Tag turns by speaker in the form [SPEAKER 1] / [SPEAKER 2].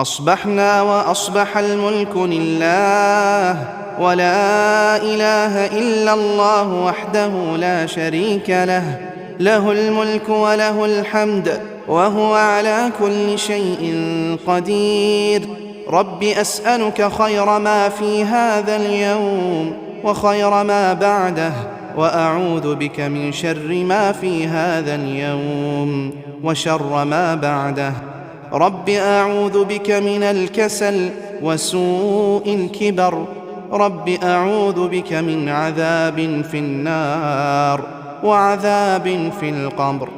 [SPEAKER 1] أصبحنا وأصبح الملك لله، ولا إله إلا الله وحده لا شريك له، له الملك وله الحمد وهو على كل شيء قدير. رب أسألك خير ما في هذا اليوم وخير ما بعده، وأعوذ بك من شر ما في هذا اليوم وشر ما بعده. رب أعوذ بك من الكسل وسوء الكبر. رب أعوذ بك من عذاب في النار وعذاب في القبر.